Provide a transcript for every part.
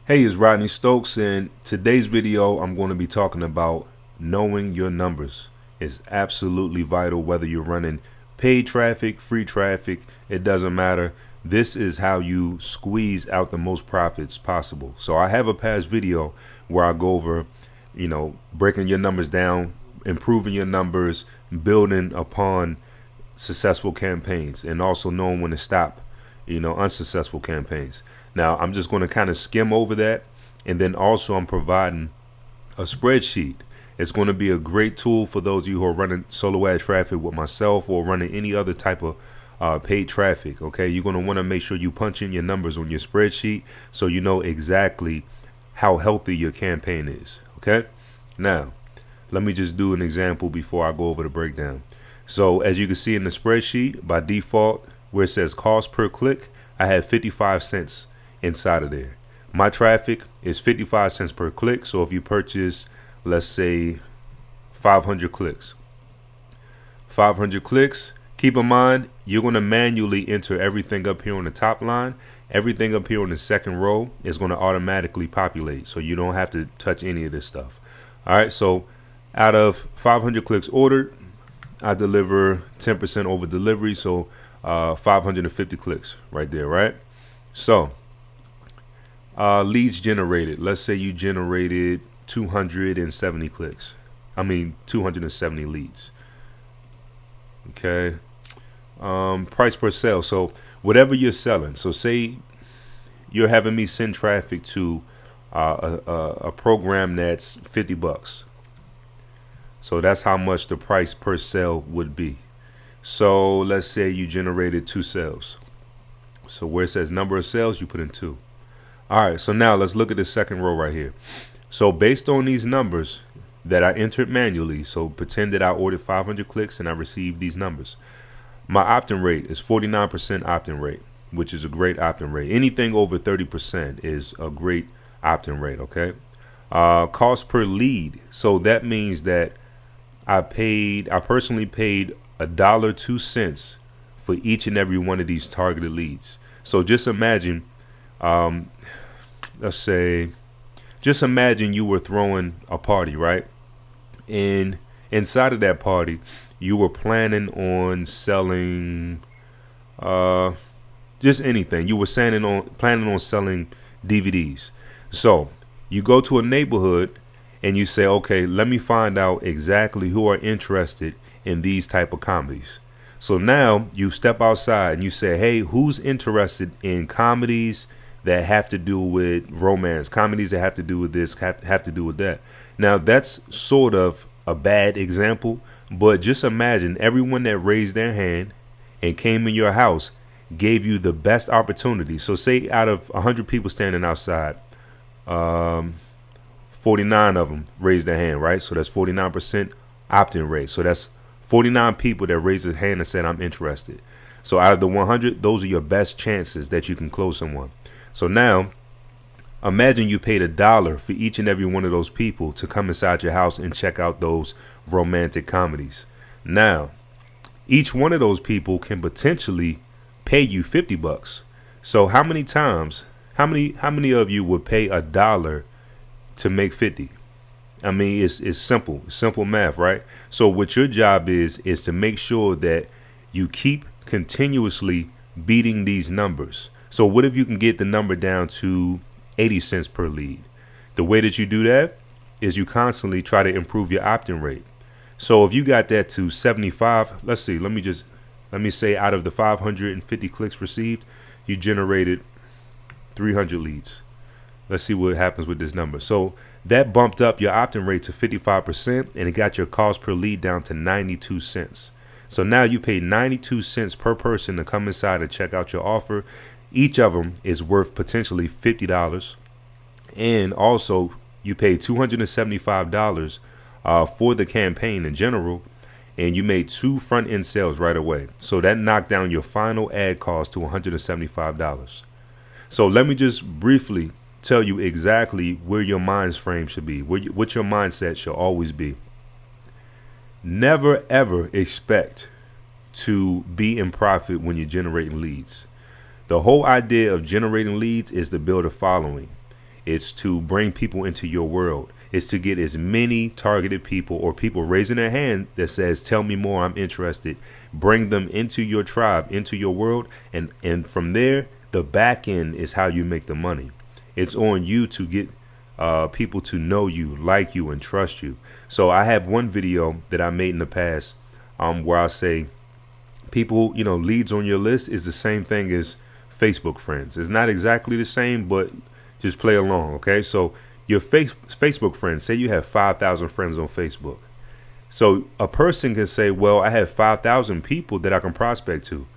Hey, it's Rodney Stokes, and today's video I'm going to be talking about knowing your numbers. It's absolutely vital whether you're running paid traffic, free traffic, it doesn't matter. This is how you squeeze out the most profits possible. So I have a past video where I go over, breaking your numbers down, improving your numbers, building upon successful campaigns, and also knowing when to stop, unsuccessful campaigns. Now, I'm just going to kind of skim over that. And then also I'm providing a spreadsheet. It's going to be a great tool for those of you who are running solo ad traffic with myself or running any other type of paid traffic. Okay, you're going to want to make sure you punch in your numbers on your spreadsheet so you know exactly how healthy your campaign is. Okay, now let me just do an example before I go over the breakdown. So as you can see in the spreadsheet, by default, where it says cost per click, I have 55 cents inside of there. My traffic is 55 cents per click. So if you purchase, let's say 500 clicks, keep in mind, you're going to manually enter everything up here on the top line. Everything up here on the second row is going to automatically populate. So you don't have to touch any of this stuff. All right. So out of 500 clicks ordered, I deliver 10% over delivery. So 550 clicks right there. Right. So leads generated. Let's say you generated 270 clicks. 270 leads. Okay. Price per sale. So whatever you're selling. So say you're having me send traffic to a program that's $50. So that's how much the price per sale would be. So let's say you generated 2 sales. So where it says number of sales, you put in 2. All right, so now let's look at the second row right here. So based on these numbers that I entered manually, so pretend that I ordered 500 clicks and I received these numbers. My opt-in rate is 49% opt-in rate, which is a great opt-in rate. Anything over 30% is a great opt-in rate, okay? Cost per lead. So that means that I personally paid $1.02 for each and every one of these targeted leads. So just imagine, just imagine you were throwing a party, right? And inside of that party, you were planning on selling just anything. You were planning on selling DVDs. So you go to a neighborhood and you say, okay, let me find out exactly who are interested in these type of comedies. So now you step outside and you say, hey, who's interested in comedies that have to do with romance, comedies that have to do with this, have to do with that. Now that's sort of a bad example, but just imagine everyone that raised their hand and came in your house gave you the best opportunity. So say out of 100 people standing outside, 49 of them raised their hand, right? So that's 49% opt-in rate. So that's 49 people that raised their hand and said, I'm interested. So out of the 100, those are your best chances that you can close someone. So now imagine you paid $1 for each and every one of those people to come inside your house and check out those romantic comedies. Now, each one of those people can potentially pay you $50. So how many of you would pay $1 to make 50? It's simple math, right? So what your job is to make sure that you keep continuously beating these numbers. So what if you can get the number down to 80 cents per lead? The way that you do that is you constantly try to improve your opt-in rate. So if you got that to 75, let's see, let me say out of the 550 clicks received, you generated 300 leads. Let's see what happens with this number. So that bumped up your opt-in rate to 55%, and it got your cost per lead down to 92 cents. So now you pay 92 cents per person to come inside and check out your offer. Each of them is worth potentially $50. And also you pay $275 for the campaign in general, and you made 2 front-end sales right away. So that knocked down your final ad cost to $175. So let me just briefly tell you exactly where your mind frame should be, what your mindset should always be. Never ever expect to be in profit when you're generating leads. The whole idea of generating leads is to build a following. It's to bring people into your world. It's to get as many targeted people or people raising their hand that says, tell me more, I'm interested. Bring them into your tribe, into your world. And from there, the back end is how you make the money. It's on you to get people to know you, like you, and trust you. So I have one video that I made in the past where I say people, leads on your list is the same thing as Facebook friends. It's not exactly the same, but just play along. Okay. So your Facebook friends, say you have 5,000 friends on Facebook. So a person can say, well, I have 5,000 people that I can prospect to.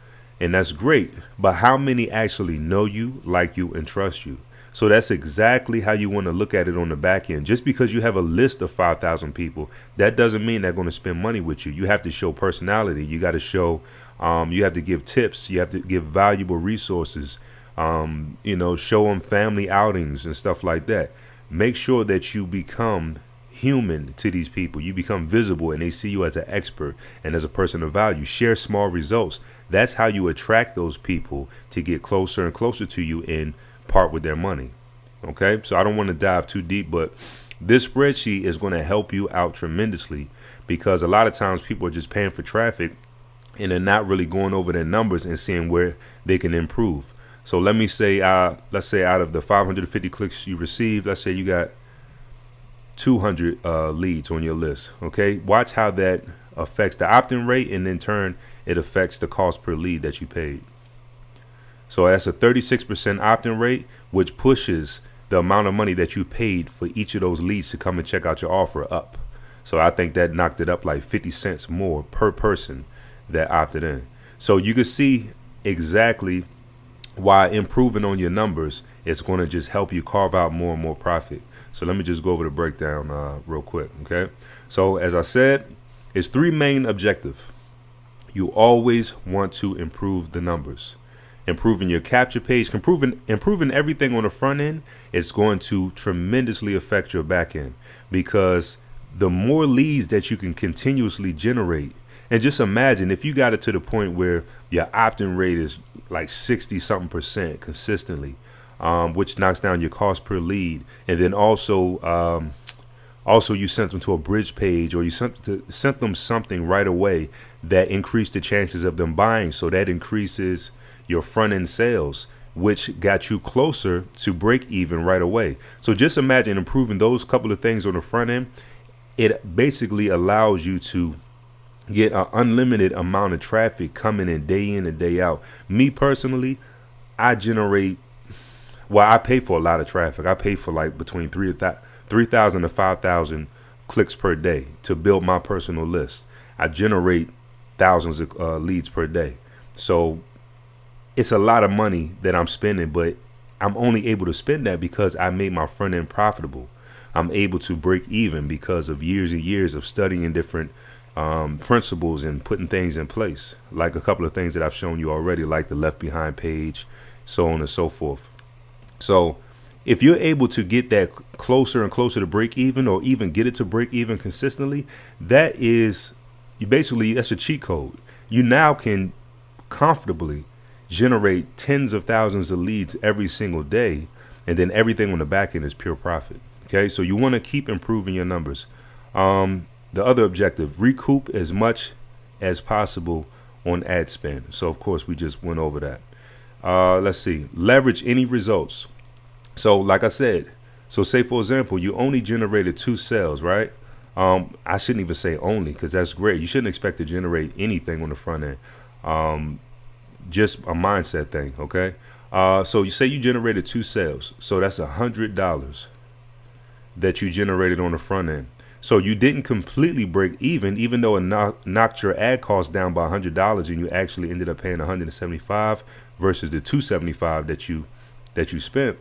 And that's great. But how many actually know you, like you, and trust you? So that's exactly how you want to look at it on the back end. Just because you have a list of 5,000 people, that doesn't mean they're going to spend money with you. You have to show personality. You got to show, you have to give tips. You have to give valuable resources, show them family outings and stuff like that. Make sure that you become human to these people. You become visible and they see you as an expert and as a person of value. Share small results. That's how you attract those people to get closer and closer to you and part with their money. Okay, so I don't want to dive too deep, but this spreadsheet is going to help you out tremendously, because a lot of times people are just paying for traffic and they're not really going over their numbers and seeing where they can improve. So let me say, let's say out of the 550 clicks you received, let's say you got 200 leads on your list. Okay, watch how that affects the opt-in rate, and in turn it affects the cost per lead that you paid. So that's a 36% opt-in rate, which pushes the amount of money that you paid for each of those leads to come and check out your offer up. So I think that knocked it up like 50 cents more per person that opted in. So you can see exactly why improving on your numbers is going to just help you carve out more and more profit. So let me just go over the breakdown real quick. Okay. So as I said, it's three main objectives. You always want to improve the numbers. Improving your capture page, improving everything on the front end, it's going to tremendously affect your back end, because the more leads that you can continuously generate, and just imagine if you got it to the point where your opt-in rate is like 60 something percent consistently, which knocks down your cost per lead. And then also you sent them to a bridge page, or you sent them something right away that increased the chances of them buying. So that increases your front end sales, which got you closer to break even right away. So just imagine improving those couple of things on the front end. It basically allows you to get an unlimited amount of traffic coming in and day out. Me personally, I pay for a lot of traffic. I pay for like between 3,000 to 5,000 clicks per day to build my personal list. I generate thousands of leads per day. So it's a lot of money that I'm spending, but I'm only able to spend that because I made my front end profitable. I'm able to break even because of years and years of studying different principles and putting things in place, like a couple of things that I've shown you already, like the left behind page, so on and so forth. So if you're able to get that closer and closer to break even, or even get it to break even consistently, that's a cheat code. You now can comfortably generate tens of thousands of leads every single day, and then everything on the back end is pure profit. Okay, so you want to keep improving your numbers. The other objective, recoup as much as possible on ad spend. So of course we just went over that. Let's see, leverage any results. So like I said, so say for example, you only generated 2 sales, right? I shouldn't even say only, because that's great. You shouldn't expect to generate anything on the front end. Just a mindset thing. Okay. So you say you generated 2 sales. So that's $100 that you generated on the front end. So you didn't completely break even though it knocked your ad cost down by $100, and you actually ended up paying $175 versus the $275 that you spent.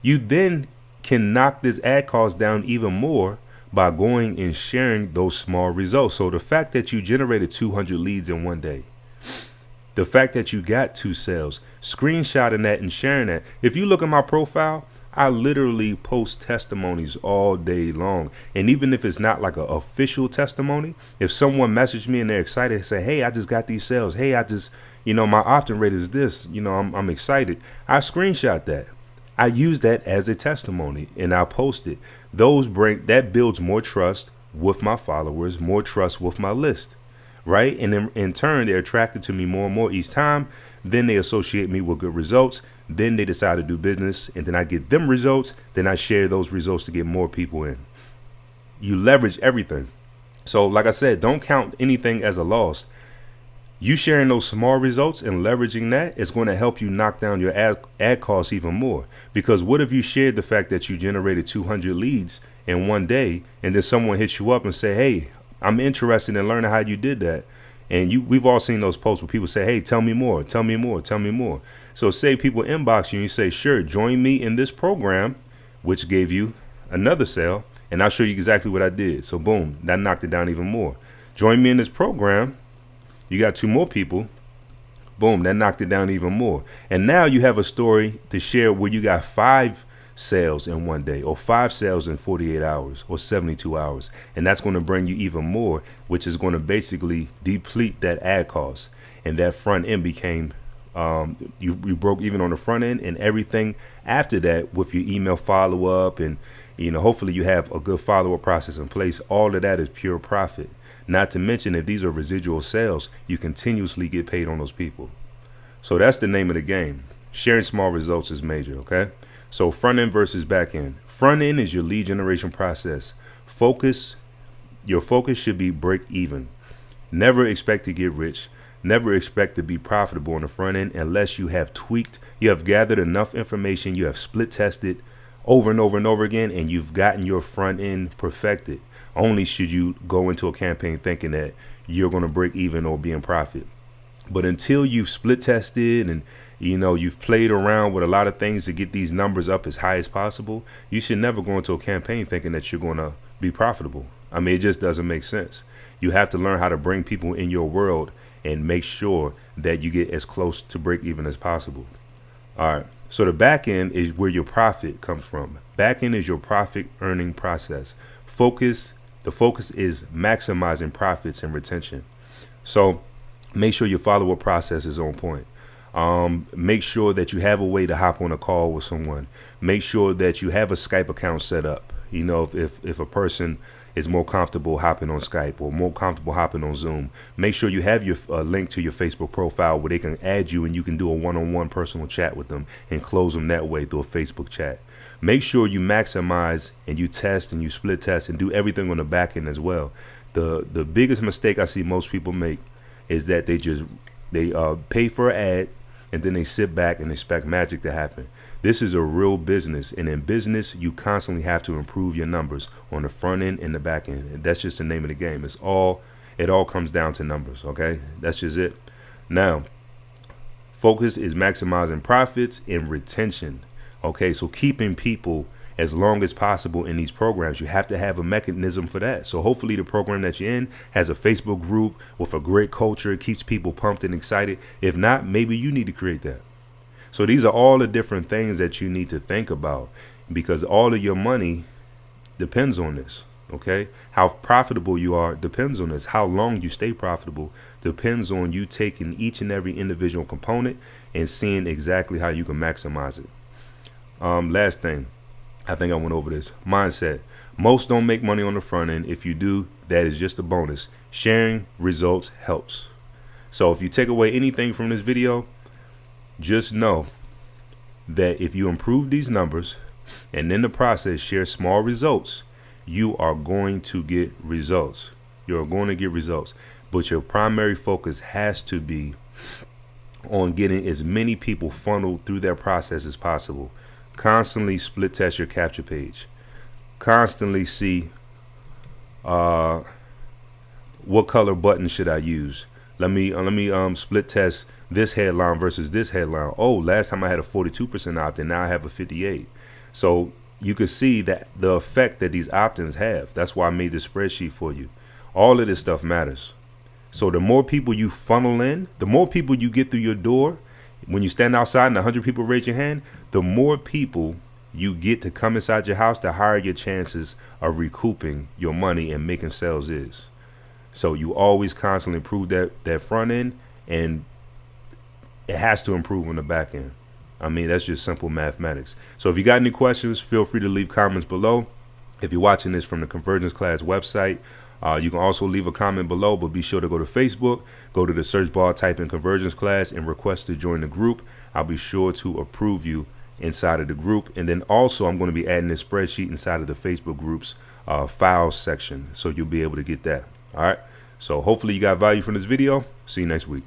You then can knock this ad cost down even more by going and sharing those small results. So the fact that you generated 200 leads in one day, the fact that you got 2 sales, screenshotting that and sharing that. If you look at my profile, I literally post testimonies all day long. And even if it's not like an official testimony, if someone messaged me and they're excited and say, hey, I just got these sales. Hey, my opt-in rate is this, I'm excited. I screenshot that. I use that as a testimony and I'll post it. That builds more trust with my followers, more trust with my list, right? And in turn, they're attracted to me more and more each time. Then they associate me with good results. Then they decide to do business, and then I get them results. Then I share those results to get more people in. You leverage everything. So like I said, don't count anything as a loss. You sharing those small results and leveraging that is going to help you knock down your ad costs even more. Because what if you shared the fact that you generated 200 leads in one day, and then someone hits you up and say, hey, I'm interested in learning how you did that. And we've all seen those posts where people say, hey, tell me more, tell me more, tell me more. So say people inbox you and you say, sure, join me in this program, which gave you another sale, and I'll show you exactly what I did. So boom, that knocked it down even more. Join me in this program. You got 2 more people. Boom, that knocked it down even more. And now you have a story to share where you got 5 sales in one day, or 5 sales in 48 hours or 72 hours. And that's going to bring you even more, which is going to basically deplete that ad cost. And that front end became, you broke even on the front end, and everything after that with your email follow up. And, hopefully you have a good follow up process in place. All of that is pure profit. Not to mention, if these are residual sales, you continuously get paid on those people. So that's the name of the game. Sharing small results is major, okay? So front end versus back end. Front end is your lead generation process. Your focus should be break even. Never expect to get rich. Never expect to be profitable on the front end unless you have gathered enough information, you have split tested over and over and over again, and you've gotten your front end perfected. Only should you go into a campaign thinking that you're going to break even or be in profit. But until you've split tested and you've played around with a lot of things to get these numbers up as high as possible, you should never go into a campaign thinking that you're going to be profitable. I mean, it just doesn't make sense. You have to learn how to bring people in your world and make sure that you get as close to break even as possible. All right. So the back end is where your profit comes from. Back end is your profit earning process. The focus is maximizing profits and retention. So make sure your follow-up process is on point. Make sure that you have a way to hop on a call with someone. Make sure that you have a Skype account set up. If a person is more comfortable hopping on Skype or more comfortable hopping on Zoom, make sure you have your link to your Facebook profile where they can add you and you can do a one-on-one personal chat with them and close them that way through a Facebook chat. Make sure you maximize and you test and you split test and do everything on the back end as well. The biggest mistake I see most people make is that they pay for an ad and then they sit back and expect magic to happen. This is a real business, and in business, you constantly have to improve your numbers on the front end and the back end. And that's just the name of the game. It all comes down to numbers, okay? That's just it. Now, focus is maximizing profits and retention, okay? So keeping people as long as possible in these programs, you have to have a mechanism for that. So hopefully the program that you're in has a Facebook group with a great culture. It keeps people pumped and excited. If not, maybe you need to create that. So these are all the different things that you need to think about, because all of your money depends on this, okay? How profitable you are depends on this. How long you stay profitable depends on you taking each and every individual component and seeing exactly how you can maximize it. Last thing, I think I went over this. Mindset. Most don't make money on the front end. If you do, that is just a bonus. Sharing results helps. So if you take away anything from this video, just know that if you improve these numbers and in the process share small results, you are going to get results. You're going to get results. But your primary focus has to be on getting as many people funneled through that process as possible. Constantly split test your capture page. Constantly see what color button should I use. Let me split test this headline versus this headline. Oh, last time I had a 42% opt-in, now I have a 58. So you can see that the effect that these opt-ins have. That's why I made this spreadsheet for you. All of this stuff matters. So the more people you funnel in, the more people you get through your door. When you stand outside and 100 people raise your hand, the more people you get to come inside your house, the higher your chances of recouping your money and making sales is. So you always constantly improve that front end, and it has to improve on the back end. I mean, that's just simple mathematics. So if you got any questions, feel free to leave comments below. If you're watching this from the Convergence Class website, you can also leave a comment below, but be sure to go to Facebook, go to the search bar, type in Convergence Class, and request to join the group. I'll be sure to approve you inside of the group. And then also I'm going to be adding this spreadsheet inside of the Facebook group's files section, so you'll be able to get that. All right. So hopefully you got value from this video. See you next week.